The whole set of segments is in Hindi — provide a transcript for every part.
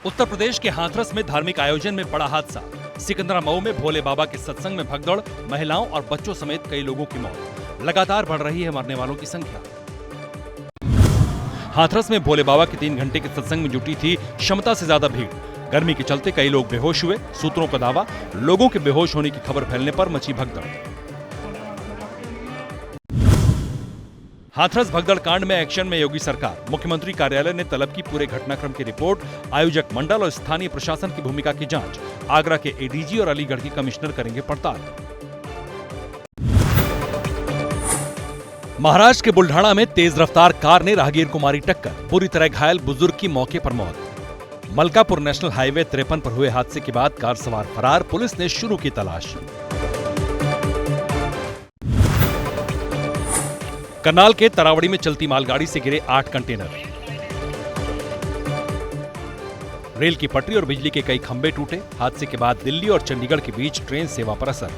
उत्तर प्रदेश के हाथरस में धार्मिक आयोजन में बड़ा हादसा। सिकंदरा मऊ में भोले बाबा के सत्संग में भगदड़, महिलाओं और बच्चों समेत कई लोगों की मौत। लगातार बढ़ रही है मरने वालों की संख्या। हाथरस में भोले बाबा के 3 घंटे के सत्संग में जुटी थी क्षमता से ज्यादा भीड़। गर्मी के चलते कई लोग बेहोश हुए। सूत्रों का दावा, लोगों के बेहोश होने की खबर फैलने पर मची भगदड़। हाथरस भगदड़ कांड में एक्शन में योगी सरकार। मुख्यमंत्री कार्यालय ने तलब की पूरे घटनाक्रम की रिपोर्ट, आयोजक मंडल और स्थानीय प्रशासन की भूमिका की जांच। आगरा के एडीजी और अलीगढ़ के कमिश्नर करेंगे पड़ताल। महाराष्ट्र के बुल्ढाणा में तेज रफ्तार कार ने राहगीर को मारी टक्कर। बुरी तरह घायल बुजुर्ग की मौके पर मौत। मलकापुर नेशनल हाईवे 53 पर हुए हादसे के बाद कार सवार फरार, पुलिस ने शुरू की तलाश। करनाल के तरावड़ी में चलती मालगाड़ी से गिरे 8 कंटेनर। रेल की पटरी और बिजली के कई खंभे टूटे। हादसे के बाद दिल्ली और चंडीगढ़ के बीच ट्रेन सेवा पर असर।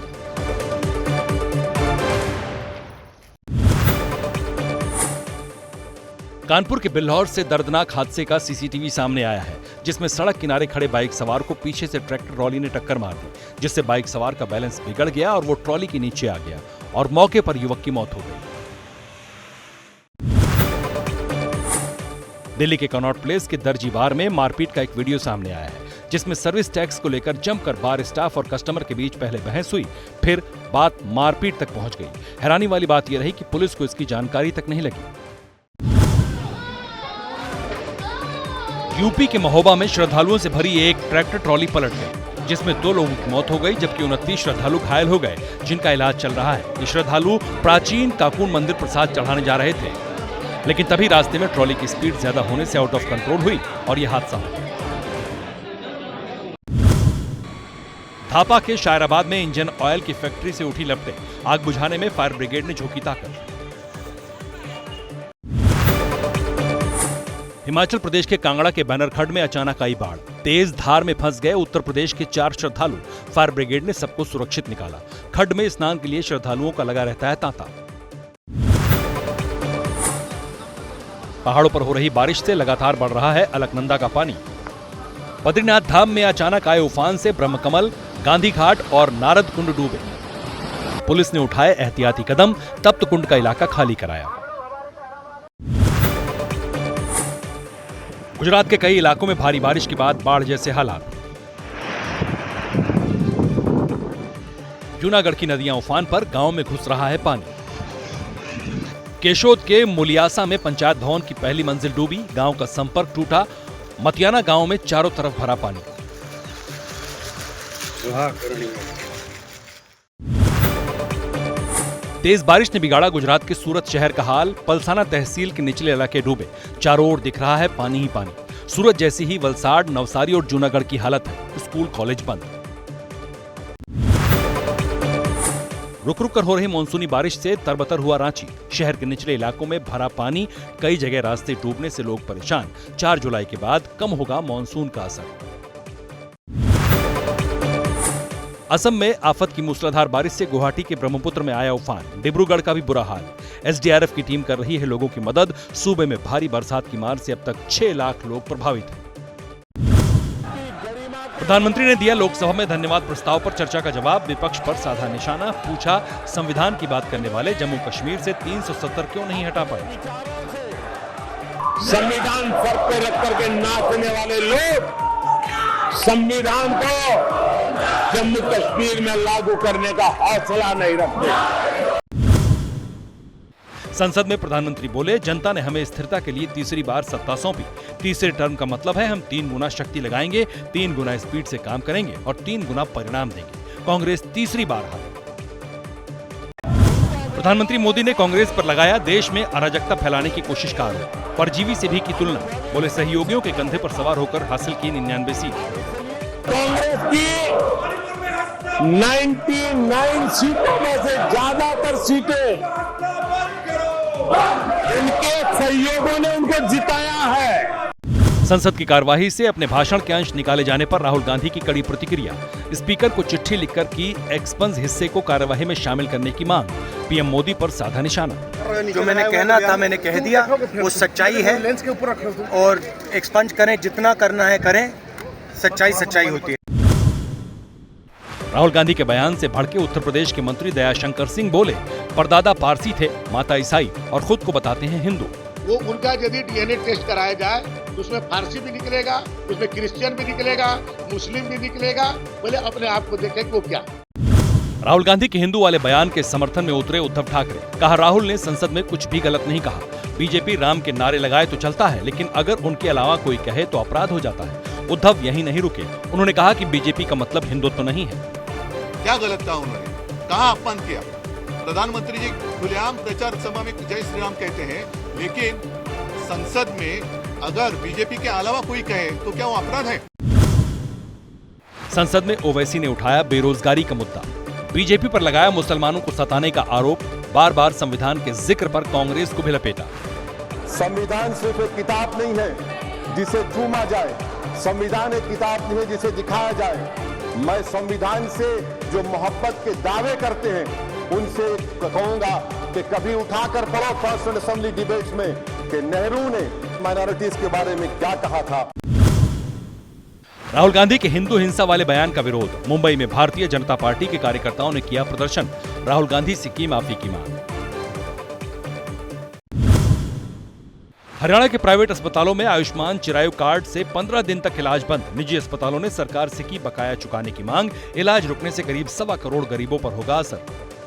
कानपुर के बिल्हौर से दर्दनाक हादसे का सीसीटीवी सामने आया है, जिसमें सड़क किनारे खड़े बाइक सवार को पीछे से ट्रैक्टर ट्रॉली ने टक्कर मार दी, जिससे बाइक सवार का बैलेंस बिगड़ गया और वो ट्रॉली के नीचे आ गया और मौके पर युवक की मौत हो गई। दिल्ली के कनॉट प्लेस के दर्जी बार में मारपीट का एक वीडियो सामने आया है, जिसमें सर्विस टैक्स को लेकर जमकर बार स्टाफ और कस्टमर के बीच पहले बहस हुई, फिर बात मारपीट तक पहुंच गई। हैरानी वाली बात यह रही कि पुलिस को इसकी जानकारी तक नहीं लगी। यूपी के महोबा में श्रद्धालुओं से भरी एक ट्रैक्टर ट्रॉली पलट गई, जिसमें 2 लोगों की मौत हो गई, जबकि 29 श्रद्धालु घायल हो गए, जिनका इलाज चल रहा है। ये श्रद्धालु प्राचीन काकुन मंदिर प्रसाद चढ़ाने जा रहे थे, लेकिन तभी रास्ते में ट्रॉली की स्पीड ज्यादा होने से आउट ऑफ कंट्रोल हुई और यह हादसा हो गया। धापा के शायराबाद में इंजन ऑयल की फैक्ट्री से उठी लपटें। आग बुझाने में फायर ब्रिगेड ने झोंकी ताकत। हिमाचल प्रदेश के कांगड़ा के बैनरखंड में अचानक आई बाढ़। तेज धार में फंस गए उत्तर प्रदेश के 4 श्रद्धालु। फायर ब्रिगेड ने सबको सुरक्षित निकाला। खड्ड में स्नान के लिए श्रद्धालुओं का लगा रहता है तांता। पहाड़ों पर हो रही बारिश से लगातार बढ़ रहा है अलकनंदा का पानी। बद्रीनाथ धाम में अचानक आए उफान से ब्रह्मकमल, गांधी घाट और नारद कुंड डूबे। पुलिस ने उठाए एहतियाती कदम, तप्त कुंड का इलाका खाली कराया। गुजरात के कई इलाकों में भारी बारिश के बाद बाढ़ जैसे हालात। जूनागढ़ की नदियां उफान पर, गांव में घुस रहा है पानी। केशोद के मुलियासा में पंचायत भवन की पहली मंजिल डूबी, गांव का संपर्क टूटा। मतियाना गांव में चारों तरफ भरा पानी। तेज बारिश ने बिगाड़ा गुजरात के सूरत शहर का हाल। पलसाना तहसील के निचले इलाके डूबे, चारों ओर दिख रहा है पानी ही पानी। सूरत जैसी ही वलसाड, नवसारी और जूनागढ़ की हालत है। स्कूल कॉलेज बंद। रुक रुक कर हो रही मानसूनी बारिश से तरबतर हुआ रांची। शहर के निचले इलाकों में भरा पानी, कई जगह रास्ते डूबने से लोग परेशान। 4 जुलाई के बाद कम होगा मानसून का असर। असम में आफत की मूसलाधार बारिश से गुवाहाटी के ब्रह्मपुत्र में आया उफान। डिब्रूगढ़ का भी बुरा हाल। एसडीआरएफ की टीम कर रही है लोगों की मदद। सूबे में भारी बरसात की मार से अब तक 6 लाख लोग प्रभावित हैं। प्रधानमंत्री ने दिया लोकसभा में धन्यवाद प्रस्ताव पर चर्चा का जवाब। विपक्ष पर साधा निशाना, पूछा संविधान की बात करने वाले जम्मू कश्मीर से 370 क्यों नहीं हटा पाए। संविधान सर पे रख करके नाचने वाले लोग संविधान को जम्मू कश्मीर में लागू करने का हौसला नहीं रखते। संसद में प्रधानमंत्री बोले, जनता ने हमें स्थिरता के लिए तीसरी बार सत्ता सौंपी। तीसरे टर्म का मतलब है हम 3 गुना शक्ति लगाएंगे, 3 गुना स्पीड से काम करेंगे और 3 गुना परिणाम देंगे। कांग्रेस तीसरी बार हारे। प्रधानमंत्री मोदी ने कांग्रेस पर लगाया देश में अराजकता फैलाने की कोशिश का आरोप। परजीवी से भी की तुलना। बोले सहयोगियों के कंधे पर सवार होकर हासिल की 99 सीट। कांग्रेस की 99 सीटों में से ज्यादातर सीटें उनके सहयोगियों ने उनको जिताया है। संसद की कार्यवाही से अपने भाषण के अंश निकाले जाने पर राहुल गांधी की कड़ी प्रतिक्रिया। स्पीकर को चिट्ठी लिखकर की एक्सपंस हिस्से को कार्यवाही में शामिल करने की मांग। पीएम मोदी पर साधा निशाना। जो मैंने कहना था मैंने कह दिया, वो सच्चाई है। और एक्सपंज करें, जितना करना है करें, सच्चाई सच्चाई होती है। राहुल गांधी के बयान से भड़के उत्तर प्रदेश के मंत्री दयाशंकर सिंह बोले, परदादा पारसी थे, माता ईसाई और खुद को बताते हैं हिंदू। वो उनका यदि डीएनए टेस्ट कराया जाए तो उसमें फारसी भी निकलेगा, उसमें क्रिश्चियन भी निकलेगा, मुस्लिम भी निकलेगा। बोले अपने आप को देखें वो क्या। राहुल गांधी के हिंदू वाले बयान के समर्थन में उतरे उद्धव ठाकरे। कहा, राहुल ने संसद में कुछ भी गलत नहीं कहा। बीजेपी राम के नारे लगाए तो चलता है, लेकिन अगर उनके अलावा कोई कहे तो अपराध हो जाता है। उद्धव यहीं नहीं रुके। उन्होंने कहा कि बीजेपी का मतलब हिंदुत्व नहीं है। क्या गलत कहा उन्होंने, कहाँ अपमान किया? प्रधानमंत्री जी खुलेआम प्रचार सभा में जय श्री राम कहते हैं, लेकिन संसद में अगर बीजेपी के अलावा कोई कहे तो क्या वो अपराध है? संसद में ओवैसी ने उठाया बेरोजगारी का मुद्दा। बीजेपी पर लगाया मुसलमानों को सताने का आरोप। बार बार संविधान के जिक्र पर कांग्रेस को भी लपेटा। संविधान सिर्फ एक किताब नहीं है जिसे चूमा जाए, संविधान एक किताब नहीं है जिसे दिखाया जाए। मैं संविधान से जो मोहब्बत के दावे करते हैं उनसे कहूंगा कि कभी उठाकर पढ़ो पर्सनल असेंबली डिबेट्स में कि नेहरू ने माइनॉरिटीज के बारे में क्या कहा था। राहुल गांधी के हिंदू हिंसा वाले बयान का विरोध। मुंबई में भारतीय जनता पार्टी के कार्यकर्ताओं ने किया प्रदर्शन। राहुल गांधी से की माफी की मांग। हरियाणा के प्राइवेट अस्पतालों में आयुष्मान चिरायु कार्ड से 15 दिन तक इलाज बंद। निजी अस्पतालों ने सरकार से की बकाया चुकाने की मांग। इलाज रुकने से करीब 1.25 करोड़ गरीबों पर होगा असर।